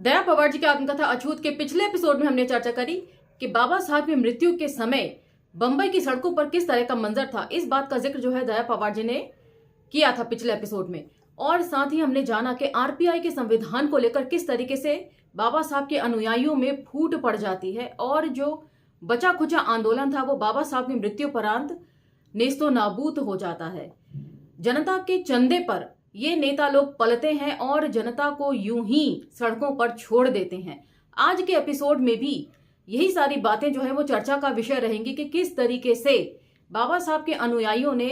दया पवार जी की आत्मकथा अछूत के पिछले एपिसोड में हमने चर्चा करी कि बाबा साहब की मृत्यु के समय बंबई की सड़कों पर किस तरह का मंजर था। इस बात का जिक्र जो है दया पवार जी ने किया था पिछले एपिसोड में। और साथ ही हमने जाना कि आरपीआई के संविधान को लेकर किस तरीके से बाबा साहब के अनुयायियों में फूट पड़ जाती है और जो बचा खुचा आंदोलन था वो बाबा साहब की मृत्यु परांत नेस्तो नाबूद हो जाता है। जनता के चंदे पर ये नेता लोग पलते हैं और जनता को यूं ही सड़कों पर छोड़ देते हैं। आज के एपिसोड में भी यही सारी बातें जो है वो चर्चा का विषय रहेंगी कि किस तरीके से बाबा साहब के अनुयायियों ने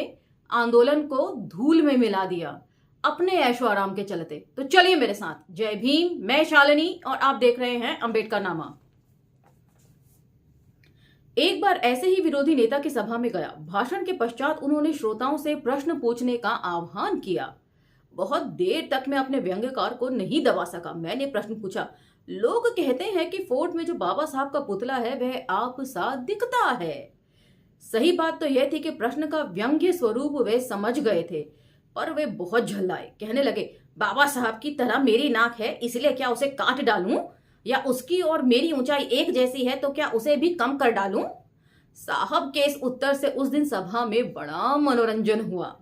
आंदोलन को धूल में मिला दिया अपने ऐशो आराम के चलते। तो चलिए मेरे साथ। जय भीम, मैं शालिनी और आप देख रहे हैं अंबेडकरनामा। एक बार ऐसे ही विरोधी नेता की सभा में गया। भाषण के पश्चात उन्होंने श्रोताओं से प्रश्न पूछने का आह्वान किया। बहुत देर तक मैं अपने व्यंग्यकार को नहीं दबा सका। मैंने प्रश्न पूछा, लोग कहते हैं कि फोर्ट में जो बाबा साहब का पुतला है वह आप सा दिखता है। सही बात तो यह थी कि प्रश्न का व्यंग्य स्वरूप वे समझ गए थे, पर वे बहुत झल्लाए। कहने लगे, बाबा साहब की तरह मेरी नाक है इसलिए क्या उसे काट डालूं, या उसकी और मेरी ऊंचाई एक जैसी है तो क्या उसे भी कम कर डालूं। साहब के इस उत्तर से उस दिन सभा में बड़ा मनोरंजन हुआ।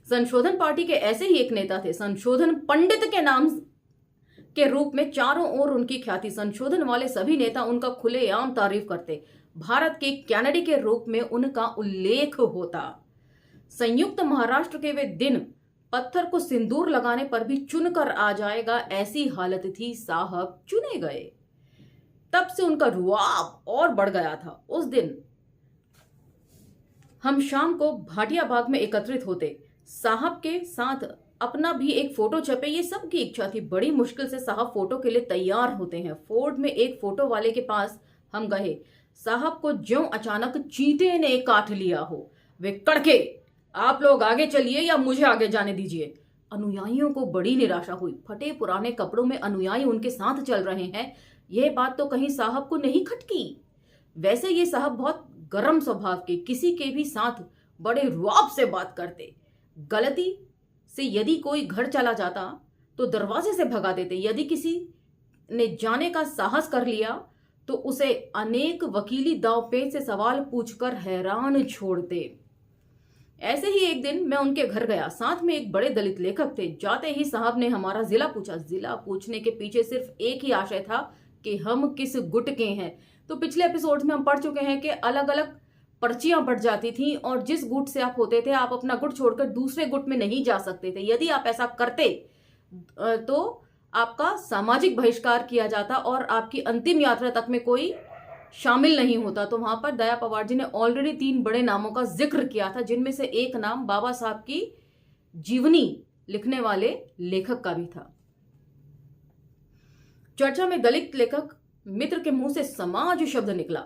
संशोधन पार्टी के ऐसे ही एक नेता थे, संशोधन पंडित के नाम के रूप में चारों ओर उनकी ख्याति। संशोधन वाले सभी नेता उनका खुलेआम तारीफ करते। भारत के कैनेडी के रूप में उनका उल्लेख होता। संयुक्त महाराष्ट्र के वे दिन पत्थर को सिंदूर लगाने पर भी चुनकर आ जाएगा ऐसी हालत थी। साहब चुने गए। तब से उनका रुआब और बढ़ गया था। उस दिन हम शाम को भाटिया बाग में एकत्रित होते। साहब के साथ अपना भी एक फोटो छपे, ये सबकी इच्छा थी। बड़ी मुश्किल से साहब फोटो के लिए तैयार होते हैं। फोर्ट में एक फोटो वाले के पास हम गए। साहब को ज्यों अचानक चींटे ने काट लिया हो। वे कड़के, आप लोग आगे चलिए या मुझे आगे जाने दीजिए। अनुयायियों को बड़ी निराशा हुई। फटे पुराने कपड़ों में अनुयायी उनके साथ चल रहे हैं, यह बात तो कहीं साहब को नहीं खटकी। वैसे ये साहब बहुत गर्म स्वभाव के, किसी के भी साथ बड़े रुआब से बात करते। गलती से यदि कोई घर चला जाता तो दरवाजे से भगा देते। यदि किसी ने जाने का साहस कर लिया तो उसे अनेक वकीली दांवपेच से सवाल पूछकर हैरान छोड़ते। ऐसे ही एक दिन मैं उनके घर गया। साथ में एक बड़े दलित लेखक थे। जाते ही साहब ने हमारा जिला पूछा। जिला पूछने के पीछे सिर्फ एक ही आशय था कि हम किस गुट के हैं। तो पिछले एपिसोड में हम पढ़ चुके हैं कि अलग अलग पर्चियां बढ़ जाती थी और जिस गुट से आप होते थे आप अपना गुट छोड़कर दूसरे गुट में नहीं जा सकते थे। यदि आप ऐसा करते तो आपका सामाजिक बहिष्कार किया जाता और आपकी अंतिम यात्रा तक में कोई शामिल नहीं होता। तो वहां पर दया पवार जी ने ऑलरेडी 3 बड़े नामों का जिक्र किया था, जिनमें से एक नाम बाबा साहब की जीवनी लिखने वाले लेखक का भी था। चर्चा में दलित लेखक मित्र के मुंह से समाज शब्द निकला।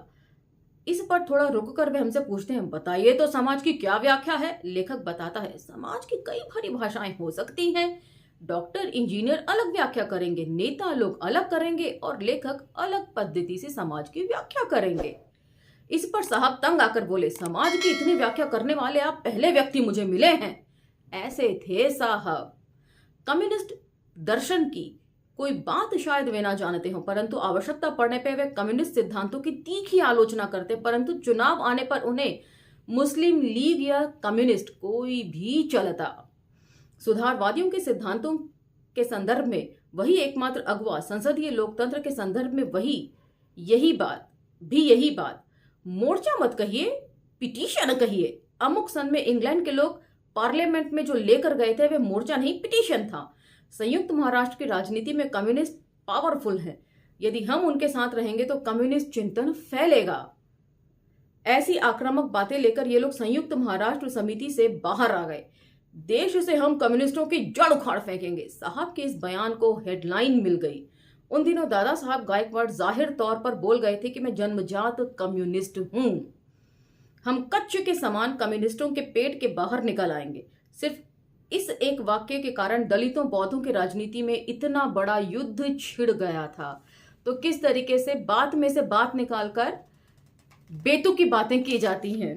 इस पर थोड़ा रुककर वे हमसे पूछते हैं, बताइए तो समाज की क्या व्याख्या है। लेखक बताता है, समाज की कई भारी भाषाएं हो सकती हैं। डॉक्टर इंजीनियर अलग व्याख्या करेंगे, नेता लोग अलग करेंगे और लेखक अलग पद्धति से समाज की व्याख्या करेंगे। इस पर साहब तंग आकर बोले, समाज की इतनी व्याख्या करने वाले आप पहले व्यक्ति मुझे मिले हैं। ऐसे थे साहब। कम्युनिस्ट दर्शन की कोई बात शायद वे ना जानते हो, परंतु आवश्यकता पड़ने पर वे कम्युनिस्ट सिद्धांतों की तीखी आलोचना करते। परंतु चुनाव आने पर उन्हें मुस्लिम लीग या कम्युनिस्ट कोई भी चलता। सुधारवादियों के सिद्धांतों के संदर्भ में वही एकमात्र अगवा, संसदीय लोकतंत्र के संदर्भ में यही बात। मोर्चा मत कहिए, पिटीशन कहिए। अमुक सन में इंग्लैंड के लोग पार्लियामेंट में जो लेकर गए थे वे मोर्चा नहीं पिटीशन था। संयुक्त महाराष्ट्र की राजनीति में कम्युनिस्ट पावरफुल है। यदि हम उनके साथ रहेंगे तो कम्युनिस्ट चिंतन फैलेगा। ऐसी आक्रामक बातें लेकर ये लोग संयुक्त महाराष्ट्र समिति से बाहर आ गए। देश से हम कम्युनिस्टों की जड़ उखाड़ फेंकेंगे। साहब के इस बयान को हेडलाइन मिल गई। उन दिनों दादा साहब गायकवाड़ जाहिर तौर पर बोल गए थे कि मैं जन्मजात कम्युनिस्ट हूं। हम कच्च के समान कम्युनिस्टों के पेट के बाहर निकल आएंगे। सिर्फ इस एक वाक्य के कारण दलितों बौद्धों की राजनीति में इतना बड़ा युद्ध छिड़ गया था। तो किस तरीके से बात में से बात निकालकर बेतुकी बातें की जाती हैं।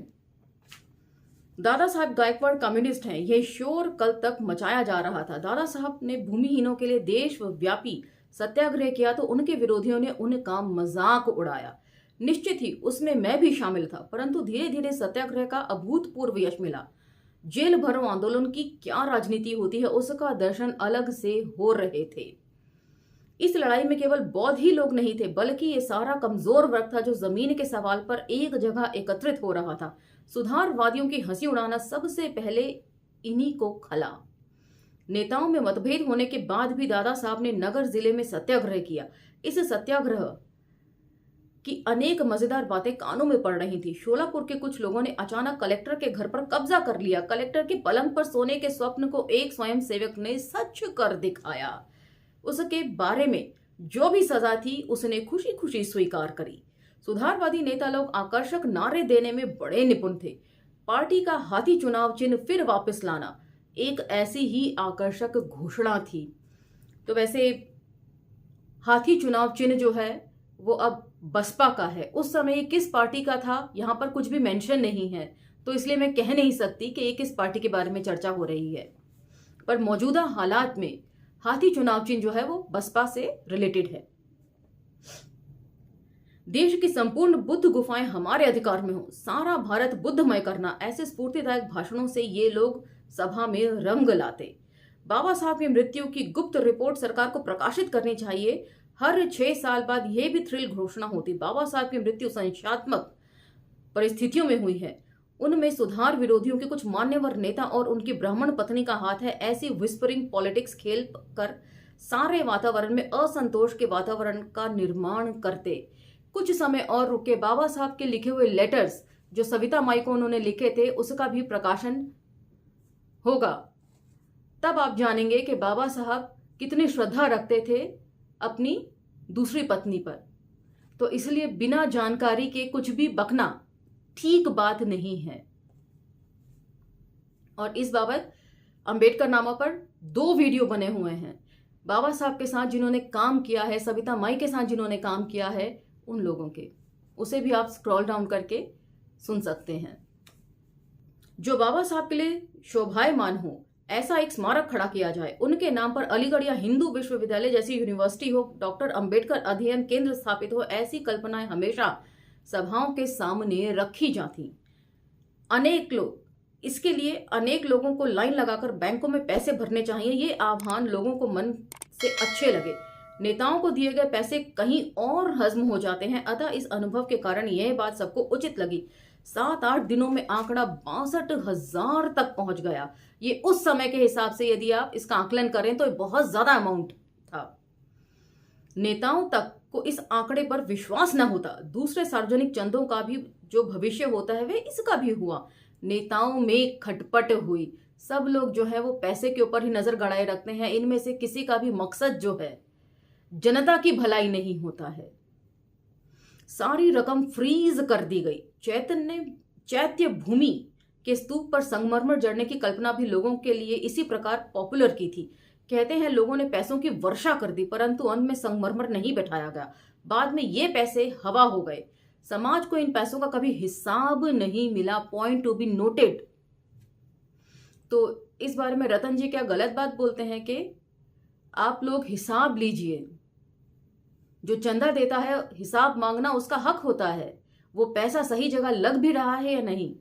दादा साहब गायकवाड़ कम्युनिस्ट हैं, यह शोर कल तक मचाया जा रहा था। दादा साहब ने भूमिहीनों के लिए देशव्यापी सत्याग्रह किया तो उनके विरोधियों ने उनका मजाक उड़ाया। निश्चित ही उसमें मैं भी शामिल था, परंतु धीरे धीरे सत्याग्रह का अभूतपूर्व यश मिला। जेल भरो आंदोलन की क्या राजनीति होती है उसका दर्शन अलग से हो रहे थे। इस लड़ाई में केवल बौद्ध ही लोग नहीं थे, बल्कि ये सारा कमजोर वर्ग था जो जमीन के सवाल पर एक जगह एकत्रित हो रहा था। सुधारवादियों की हंसी उड़ाना सबसे पहले इन्हीं को खला। नेताओं में मतभेद होने के बाद भी दादा साहब ने नगर जिले में सत्याग्रह किया। इस सत्याग्रह की अनेक मजेदार बातें कानों में पड़ रही थी। शोलापुर के कुछ लोगों ने अचानक कलेक्टर के घर पर कब्जा कर लिया। कलेक्टर के पलंग पर सोने के स्वप्न को एक स्वयं सेवक ने सच कर दिखाया। उसके बारे में जो भी सजा थी उसने खुशी खुशी स्वीकार करी। सुधारवादी नेता लोग आकर्षक नारे देने में बड़े निपुण थे। पार्टी का हाथी चुनाव चिन्ह फिर वापस लाना एक ऐसी ही आकर्षक घोषणा थी। तो वैसे हाथी चुनाव चिन्ह जो है वो अब बसपा का है। उस समय किस पार्टी का था यहाँ पर कुछ भी मेंशन नहीं है, तो इसलिए मैं कह नहीं सकती कि ये किस पार्टी के बारे में चर्चा हो रही है। पर मौजूदा हालात में हाथी चुनाव चिन्ह जो है वो बसपा से रिलेटेड है। देश की संपूर्ण बुद्ध गुफाएं हमारे अधिकार में हो, सारा भारत बुद्धमय करना, ऐसे स्फूर्तिदायक भाषणों से ये लोग सभा में रंग लाते। बाबा साहब की मृत्यु की गुप्त रिपोर्ट सरकार को प्रकाशित करनी चाहिए। हर 6 साल बाद यह भी थ्रिल घोषणा होती। बाबा साहब की मृत्यु संख्यात्मक परिस्थितियों में हुई है। उनमें सुधार विरोधियों के कुछ मान्यवर नेता और उनकी ब्राह्मण पत्नी का हाथ है। ऐसी विस्परिंग पॉलिटिक्स खेल कर सारे वातावरण में असंतोष के वातावरण का निर्माण करते। कुछ समय और रुके, बाबा साहब के लिखे हुए लेटर्स जो सविता माई को उन्होंने लिखे थे उसका भी प्रकाशन होगा। तब आप जानेंगे कि बाबा साहब कितनी श्रद्धा रखते थे अपनी दूसरी पत्नी पर। तो इसलिए बिना जानकारी के कुछ भी बकना ठीक बात नहीं है। और इस बाबत अंबेडकर नामा पर 2 वीडियो बने हुए हैं। बाबा साहब के साथ जिन्होंने काम किया है, सविता माई के साथ जिन्होंने काम किया है, उन लोगों के, उसे भी आप स्क्रॉल डाउन करके सुन सकते हैं। जो बाबा साहब के लिए शोभायमान हो ऐसा एक स्मारक खड़ा किया जाए, उनके नाम पर अलीगढ़ या हिंदू विश्वविद्यालय जैसी यूनिवर्सिटी हो, डॉक्टर अंबेडकर अध्ययन केंद्र स्थापित हो, ऐसी कल्पनाएं हमेशा सभाओं के सामने रखी जाती। अनेक लोग इसके लिए अनेक लोगों को लाइन लगाकर बैंकों में पैसे भरने चाहिए। ये आह्वान लोगों को मन से अच्छे लगे। नेताओं को दिए गए पैसे कहीं और हजम हो जाते हैं, अतः इस अनुभव के कारण यह बात सबको उचित लगी। 7-8 दिनों में आंकड़ा 62,000 तक पहुंच गया। ये उस समय के हिसाब से यदि आप इसका आकलन करें तो बहुत ज्यादा अमाउंट था। नेताओं तक को इस आंकड़े पर विश्वास न होता। दूसरे सार्वजनिक चंदों का भी जो भविष्य होता है वे इसका भी हुआ। नेताओं में खटपट हुई। सब लोग जो है वो पैसे के ऊपर ही नजर गड़ाए रखते हैं। इनमें से किसी का भी मकसद जो है जनता की भलाई नहीं होता है। सारी रकम फ्रीज कर दी गई। चैत्य भूमि के स्तूप पर संगमरमर जड़ने की कल्पना भी लोगों के लिए इसी प्रकार पॉपुलर की थी। कहते हैं लोगों ने पैसों की वर्षा कर दी, परंतु अंत में संगमरमर नहीं बैठाया गया। बाद में ये पैसे हवा हो गए। समाज को इन पैसों का कभी हिसाब नहीं मिला। Point to be noted. तो इस बारे में रतन जी क्या गलत बात बोलते हैं कि आप लोग हिसाब लीजिए। जो चंदा देता है हिसाब मांगना उसका हक होता है। वो पैसा सही जगह लग भी रहा है या नहीं,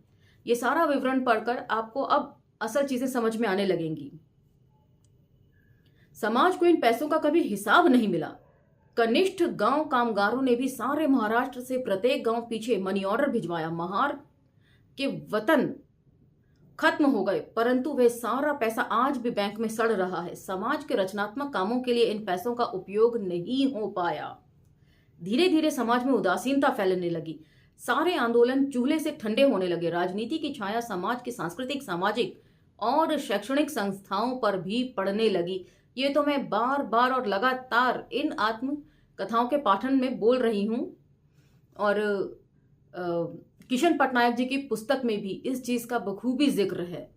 ये सारा विवरण पढ़कर आपको अब असल चीजें समझ में आने लगेंगी। समाज को इन पैसों का कभी हिसाब नहीं मिला। कनिष्ठ गांव कामगारों ने भी सारे महाराष्ट्र से प्रत्येक गांव पीछे मनी ऑर्डर भिजवाया। महार के वतन खत्म हो गए, परंतु वह सारा पैसा आज भी बैंक में सड़ रहा है। समाज के रचनात्मक कामों के लिए इन पैसों का उपयोग नहीं हो पाया। धीरे धीरे समाज में उदासीनता फैलने लगी। सारे आंदोलन चूल्हे से ठंडे होने लगे। राजनीति की छाया समाज की सांस्कृतिक, सामाजिक और शैक्षणिक संस्थाओं पर भी पड़ने लगी। ये तो मैं बार बार और लगातार इन आत्म कथाओं के पाठन में बोल रही हूं, और किशन पटनायक जी की पुस्तक में भी इस चीज का बखूबी जिक्र है।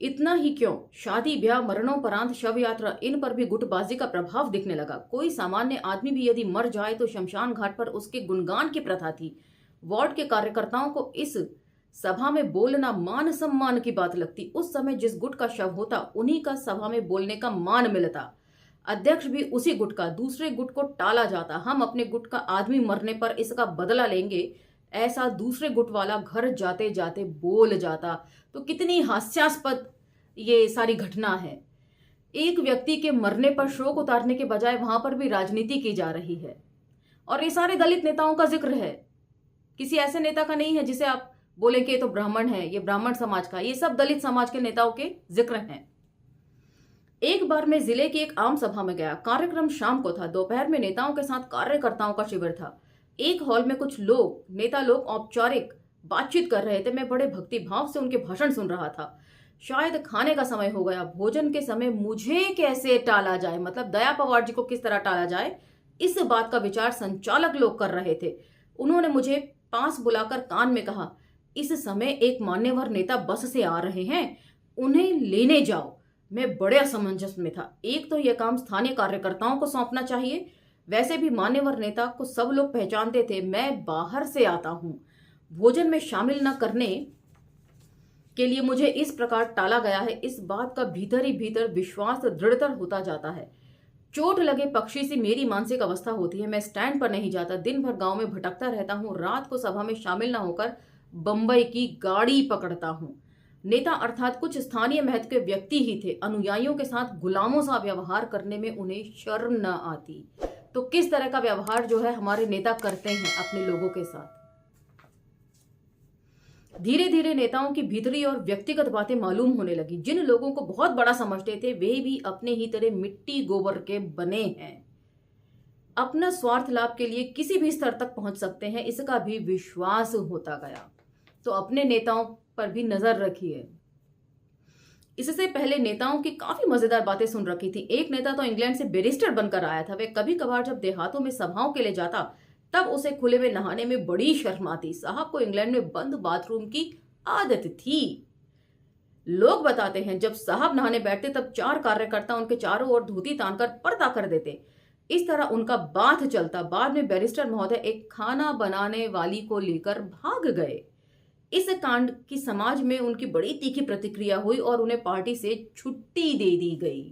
इतना ही क्यों, शादी ब्याह, मरणोपरांत, शव यात्रा, इन पर भी गुटबाजी का प्रभाव दिखने लगा। कोई सामान्य आदमी भी यदि मर जाए तो शमशान घाट पर उसके गुणगान की प्रथा थी। वार्ड के कार्यकर्ताओं को इस सभा में बोलना मान सम्मान की बात लगती। उस समय जिस गुट का शव होता उन्हीं का सभा में बोलने का मान मिलता। अध्यक्ष भी उसी गुट का, दूसरे गुट को टाला जाता। हम अपने गुट का आदमी मरने पर इसका बदला लेंगे, ऐसा दूसरे गुट वाला घर जाते जाते बोल जाता। तो कितनी हास्यास्पद ये सारी घटना है। एक व्यक्ति के मरने पर शोक उतारने के बजाय वहां पर भी राजनीति की जा रही है। और ये सारे दलित नेताओं का जिक्र है, किसी ऐसे नेता का नहीं है जिसे आप बोले कि ये तो ब्राह्मण है, ये ब्राह्मण समाज का। ये सब दलित समाज के नेताओं के जिक्र हैं। एक बार मैं जिले की एक आम सभा में गया। कार्यक्रम शाम को था। दोपहर में नेताओं के साथ कार्यकर्ताओं का शिविर था। एक हॉल में कुछ लोग, नेता लोग औपचारिक बातचीत कर रहे थे। मैं बड़े भक्ति भाव से उनके भाषण सुन रहा था। शायद खाने का समय हो गया। भोजन के समय मुझे कैसे टाला जाए, मतलब दया पवार जी को किस तरह टाला जाए, इस बात का विचार संचालक लोग कर रहे थे। उन्होंने मुझे पास बुलाकर कान में कहा, इस समय एक मान्यवर नेता बस से आ रहे हैं, उन्हें लेने जाओ। मैं बड़े असमंजस में था। एक तो यह काम स्थानीय कार्यकर्ताओं को सौंपना चाहिए, वैसे भी मान्यवर नेता को सब लोग पहचानते थे। मैं बाहर से आता हूं। भोजन में शामिल न करने के लिए मुझे इस प्रकार टाला गया है, इस बात का भीतर ही भीतर विश्वास दृढ़तर होता जाता है। चोट लगे पक्षी से मेरी मानसिक अवस्था होती है। मैं स्टैंड पर नहीं जाता, दिन भर गांव में भटकता रहता हूं। रात को सभा में शामिल न होकर बंबई की गाड़ी पकड़ता हूं। नेता अर्थात कुछ स्थानीय महत्व के व्यक्ति ही थे। अनुयायियों के साथ गुलामों सा व्यवहार करने में उन्हें शर्म न आती। तो किस तरह का व्यवहार जो है हमारे नेता करते हैं अपने लोगों के साथ। धीरे धीरे नेताओं की भीतरी और व्यक्तिगत बातें मालूम होने लगी। जिन लोगों को बहुत बड़ा समझते थे वे भी अपने ही तरह मिट्टी गोबर के बने हैं। अपना स्वार्थ लाभ के लिए किसी भी स्तर तक पहुंच सकते हैं, इसका भी विश्वास होता गया। तो अपने नेताओं पर भी नजर रखिए। इससे पहले नेताओं की काफी मजेदार बातें सुन रखी थी। एक नेता तो इंग्लैंड से बैरिस्टर बनकर आया था। वह कभी कभार जब देहातों में सभाओं के लिए जाता तब उसे खुले में नहाने में बड़ी शर्म आती। साहब को इंग्लैंड में बंद बाथरूम की आदत थी। लोग बताते हैं जब साहब नहाने बैठते तब 4 कार्यकर्ता उनके चारों ओर धोती तानकर पर्दा कर देते। इस तरह उनका बाथ चलता। बाद में बैरिस्टर महोदय एक खाना बनाने वाली को लेकर भाग गए। इस कांड की समाज में उनकी बड़ी तीखी प्रतिक्रिया हुई और उन्हें पार्टी से छुट्टी दे दी गई।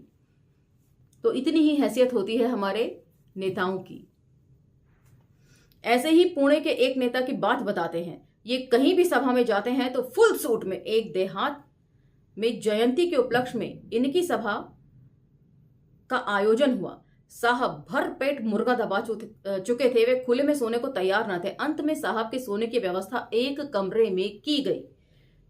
तो इतनी ही हैसियत होती है हमारे नेताओं की। ऐसे ही पुणे के एक नेता की बात बताते हैं। ये कहीं भी सभा में जाते हैं तो फुल सूट में। एक देहात में जयंती के उपलक्ष्य में इनकी सभा का आयोजन हुआ। साहब भर पेट मुर्गा दबा चुके थे। वे खुले में सोने को तैयार न थे। अंत में साहब के सोने की व्यवस्था एक कमरे में की गई।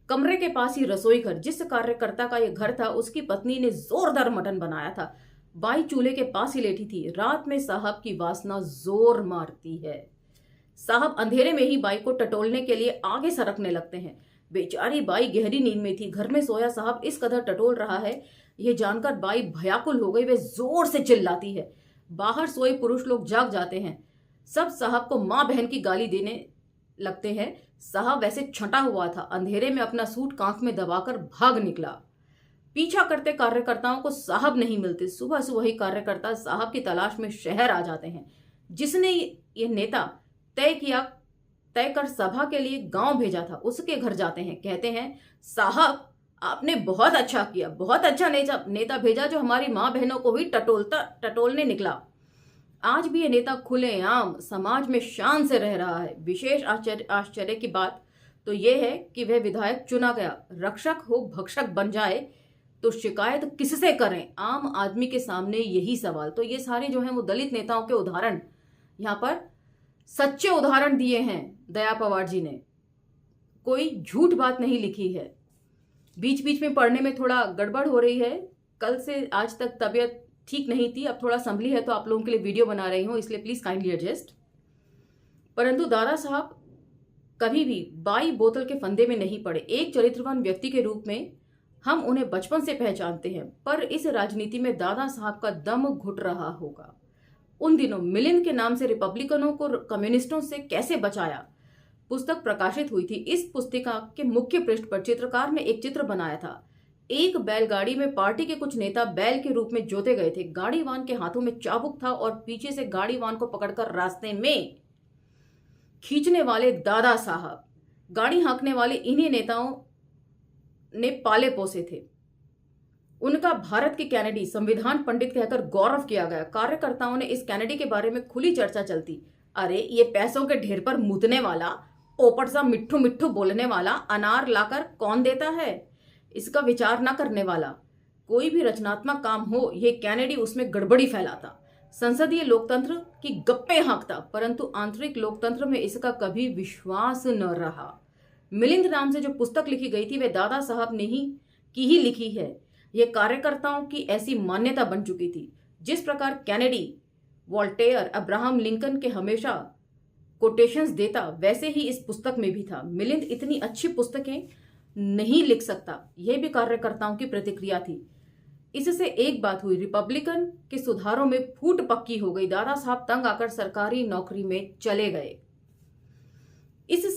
कमरे के पास ही रसोई घर। जिस कार्यकर्ता का यह घर था उसकी पत्नी ने जोरदार मटन बनाया था। बाई चूल्हे के पास ही लेटी थी। रात में साहब की वासना जोर मारती है। साहब अंधेरे में ही बाई को टटोलने के लिए आगे सरकने लगते हैं। बेचारी बाई गहरी नींद में थी। घर में सोया साहब इस कदर टटोल रहा है, यह जानकर बाई भयाकुल हो गई। वे जोर से चिल्लाती है। बाहर सोए पुरुष लोग जाग जाते हैं। सब साहब को मां बहन की गाली देने लगते हैं। साहब वैसे छंटा हुआ था। अंधेरे में अपना सूट कांख में दबाकर भाग निकला। पीछा करते कार्यकर्ताओं को साहब नहीं मिलते। सुबह सुबह ही कार्यकर्ता साहब की तलाश में शहर आ जाते हैं। जिसने ये नेता तय कर सभा के लिए गांव भेजा था उसके घर जाते हैं। कहते हैं, साहब आपने बहुत अच्छा किया, बहुत अच्छा नेता भेजा जो हमारी मां बहनों को ही टटोलने निकला। आज भी ये नेता खुलेआम समाज में शान से रह रहा है। विशेष आश्चर्य की बात तो यह है कि वह विधायक चुना गया। रक्षक हो भक्षक बन जाए तो शिकायत किससे करें? आम आदमी के सामने यही सवाल। तो ये सारे जो हैं वो दलित नेताओं के उदाहरण यहाँ पर सच्चे उदाहरण दिए हैं दया पवार जी ने। कोई झूठ बात नहीं लिखी है। बीच बीच में पढ़ने में थोड़ा गड़बड़ हो रही है। कल से आज तक तबीयत ठीक नहीं थी, अब थोड़ा संभली है तो आप लोगों के लिए वीडियो बना रही हूं, इसलिए प्लीज काइंडली एडजस्ट। परंतु दादा साहब कभी भी बाई बोतल के फंदे में नहीं पड़े। एक चरित्रवान व्यक्ति के रूप में हम उन्हें बचपन से पहचानते हैं, पर इस राजनीति में दादा साहब का दम घुट रहा होगा। उन दिनों मिलिंद के नाम से रिपब्लिकनों को कम्युनिस्टों से कैसे बचाया पुस्तक प्रकाशित हुई थी। इस पुस्तिका के मुख्य पृष्ठ पर चित्रकार ने एक चित्र बनाया था। एक बैलगाड़ी में पार्टी के कुछ नेता बैल के रूप में जोते गए थे। गाड़ीवान के हाथों में चाबुक था और पीछे से गाड़ीवान को पकड़कर रास्ते में खींचने वाले दादा साहब। गाड़ी हाँकने वाले इन्हीं नेताओं ने पाले पोसे थे। उनका भारत के कैनेडी संविधान पंडित कहकर गौरव किया गया। कार्यकर्ताओं ने इस कैनेडी के बारे में खुली चर्चा चलती। अरे ये पैसों के ढेर पर मूतने वाला, ओपट सा मिट्ठू मिट्ठू बोलने वाला अनार लाकर कौन देता है, इसका विचार न करने वाला। कोई भी रचनात्मक काम हो, ये कैनेडी उसमें गड़बड़ी फैलाता, संसदीय लोकतंत्र की गप्पे हाँकता, परंतु आंतरिक लोकतंत्र में इसका कभी विश्वास न रहा। मिलिंद नाम से जो पुस्तक लिखी गई थी वे दादा साहब ने ही लिखी है। ये कार्यकर्ताओं की ऐसी मान्यता बन चुकी थी। जिस प्रकार कैनेडी वोल्टेयर अब्राहम लिंकन के हमेशा कोटेशंस देता, वैसे ही इस पुस्तक में भी था। मिलिंद इतनी अच्छी पुस्तकें नहीं लिख सकता, यह भी कार्यकर्ताओं की प्रतिक्रिया थी। इससे एक बात हुई, रिपब्लिकन के सुधारों में फूट पक्की हो गई। दादा साहब तंग आकर सरकारी नौकरी में चले गए। इस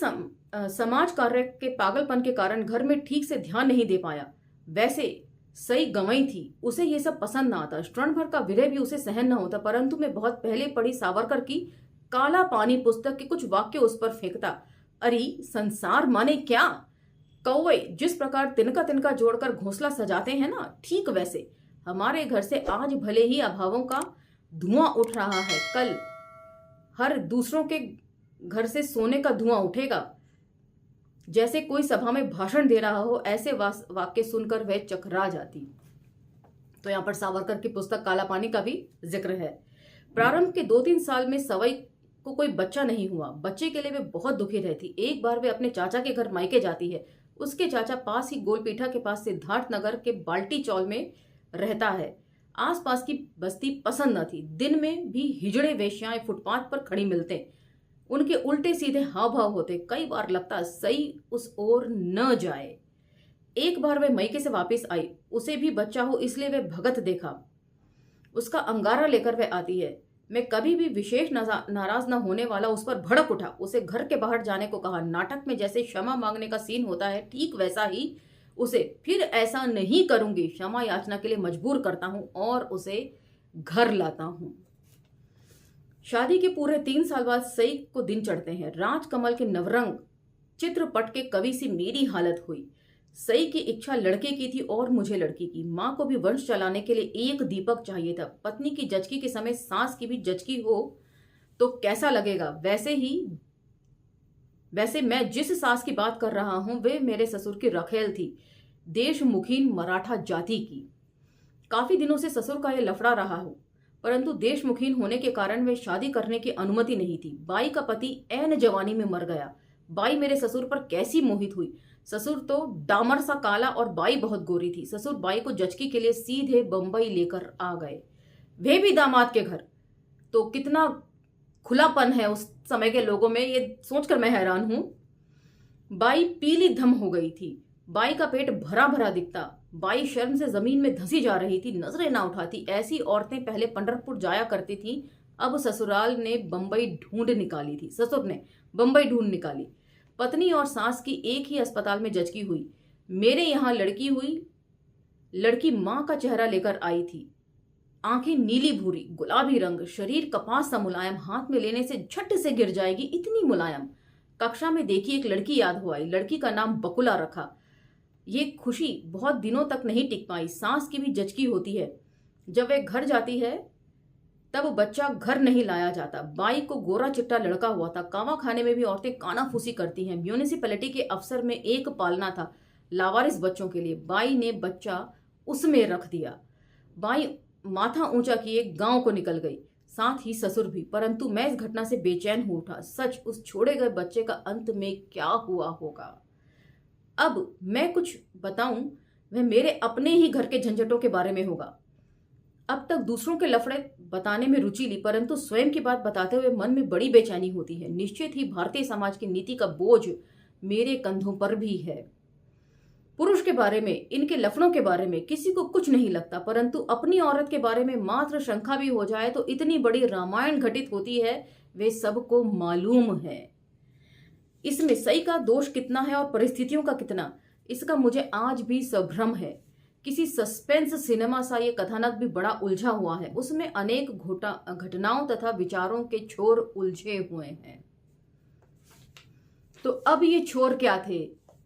समाज कार्य के पागलपन के कारण घर में ठीक से ध्यान नहीं दे पाया। वैसे सही गंवई थी, उसे ये सब पसंद ना आता। क्षण भर का विरह भी उसे सहन न होता, परंतु मैं बहुत पहले पढ़ी सावरकर की काला पानी पुस्तक के कुछ वाक्य उस पर फेंकता। अरे संसार माने क्या, कौवे जिस प्रकार तिनका तिनका जोड़कर घोंसला सजाते हैं ना, ठीक वैसे हमारे घर से आज भले ही अभावों का धुआं उठ रहा है, कल हर दूसरों के घर से सोने का धुआं उठेगा। जैसे कोई सभा में भाषण दे रहा हो, ऐसे वाक्य सुनकर वह चकरा जाती। तो यहाँ पर सावरकर की पुस्तक काला पानी का भी जिक्र है। प्रारंभ के 2-3 साल में सवई को कोई बच्चा नहीं हुआ। बच्चे के लिए वे बहुत दुखी रहती। एक बार वे अपने चाचा के घर मायके जाती है। उसके चाचा पास ही गोलपीठा के पास सिद्धार्थ नगर के बाल्टी चौल में रहता है। आसपास की बस्ती पसंद न थी। दिन में भी हिजड़े वेश्याएं फुटपाथ पर खड़ी मिलते, उनके उल्टे सीधे हाव भाव होते। कई बार लगता सही उस ओर न जाए। एक बार वह मायके से वापस आई, उसे भी बच्चा हो इसलिए वह भगत देखा। उसका अंगारा लेकर वह आती है। मैं कभी भी विशेष नाराज न होने वाला उस पर भड़क उठा। उसे घर के बाहर जाने को कहा। नाटक में जैसे क्षमा मांगने का सीन होता है, ठीक वैसा ही उसे फिर ऐसा नहीं करूंगी क्षमा याचना के लिए मजबूर करता हूं और उसे घर लाता हूं। शादी के पूरे 3 साल बाद सई को दिन चढ़ते हैं। राजकमल के नवरंग चित्रपट के कवि से मेरी हालत हुई। सई की इच्छा लड़के की थी और मुझे लड़की की। माँ को भी वंश चलाने के लिए एक दीपक चाहिए था। पत्नी की जचकी के समय सास की भी जचकी हो तो कैसा लगेगा। वैसे मैं जिस सास की बात कर रहा हूं वे मेरे ससुर की रखेल थी, देशमुखीन मराठा जाति की। काफी दिनों से ससुर का यह लफड़ा रहा हो, परंतु देशमुखीन होने के कारण वे शादी करने की अनुमति नहीं थी। बाई का पति ऐन जवानी में मर गया। बाई मेरे ससुर पर कैसी मोहित हुई। ससुर तो डामर सा काला और बाई बहुत गोरी थी। ससुर बाई को जचकी के लिए सीधे बंबई लेकर आ गए, वे भी दामाद के घर। तो कितना खुलापन है उस समय के लोगों में, ये सोचकर मैं हैरान हूं। बाई पीली धम हो गई थी। बाई का पेट भरा भरा दिखता। बाई शर्म से जमीन में धंसी जा रही थी, नजरें ना उठाती। ऐसी औरतें पहले पंढरपुर जाया करती थी, अब ससुराल ने बंबई ढूंढ निकाली थी। ससुर ने बंबई ढूंढ निकाली। पत्नी और सास की एक ही अस्पताल में जचकी हुई। मेरे यहां लड़की हुई। लड़की मां का चेहरा लेकर आई थी। आंखें नीली भूरी, गुलाबी रंग, शरीर कपास सा मुलायम, हाथ में लेने से झट से गिर जाएगी इतनी मुलायम। कक्षा में देखी एक लड़की याद हो आई। लड़की का नाम बकुला रखा। ये खुशी बहुत दिनों तक नहीं टिक पाई। सास की भी जचकी होती है। जब वे घर जाती है तब बच्चा घर नहीं लाया जाता। बाई को गोरा चिट्टा लड़का हुआ था। कावा खाने में भी औरतें कानाफूसी करती हैं। म्यूनिसिपैलिटी के अफसर में एक पालना था लावारिस बच्चों के लिए। बाई ने बच्चा उसमें रख दिया। बाई माथा ऊंचा किए गांव को निकल गई, साथ ही ससुर भी। परंतु मैं इस घटना से बेचैन हो उठा। सच, उस छोड़े गए बच्चे का अंत में क्या हुआ होगा। अब मैं कुछ बताऊं वह मेरे अपने ही घर के झंझटों के बारे में होगा। अब तक दूसरों के लफड़े बताने में रुचि ली, परंतु स्वयं की बात बताते हुए मन में बड़ी बेचैनी होती है। निश्चित ही भारतीय समाज की नीति का बोझ मेरे कंधों पर भी है। पुरुष के बारे में, इनके लफड़ों के बारे में किसी को कुछ नहीं लगता, परंतु अपनी औरत के बारे में मात्र शंका भी हो जाए तो इतनी बड़ी रामायण घटित होती है, वे सबको मालूम है। इसमें सही का दोष कितना है और परिस्थितियों का कितना, इसका मुझे आज भी संभ्रम है। किसी सस्पेंस सिनेमा सा ये कथानक भी बड़ा उलझा हुआ है। उसमें अनेक घटनाओं तथा विचारों के छोर उलझे हुए हैं। तो अब ये छोर क्या थे?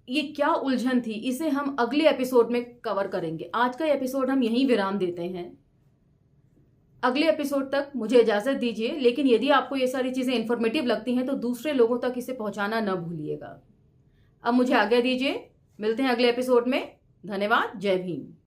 ये क्या उलझन थी, इसे हम अगले एपिसोड में कवर करेंगे। आज का एपिसोड हम यहीं विराम देते हैं। अगले एपिसोड तक मुझे इजाजत दीजिए, लेकिन यदि आपको ये सारी चीजें इंफॉर्मेटिव लगती हैं तो दूसरे लोगों तक इसे पहुंचाना न भूलिएगा। अब मुझे आज्ञा दीजिए, मिलते हैं अगले एपिसोड में। धन्यवाद। जय भीम।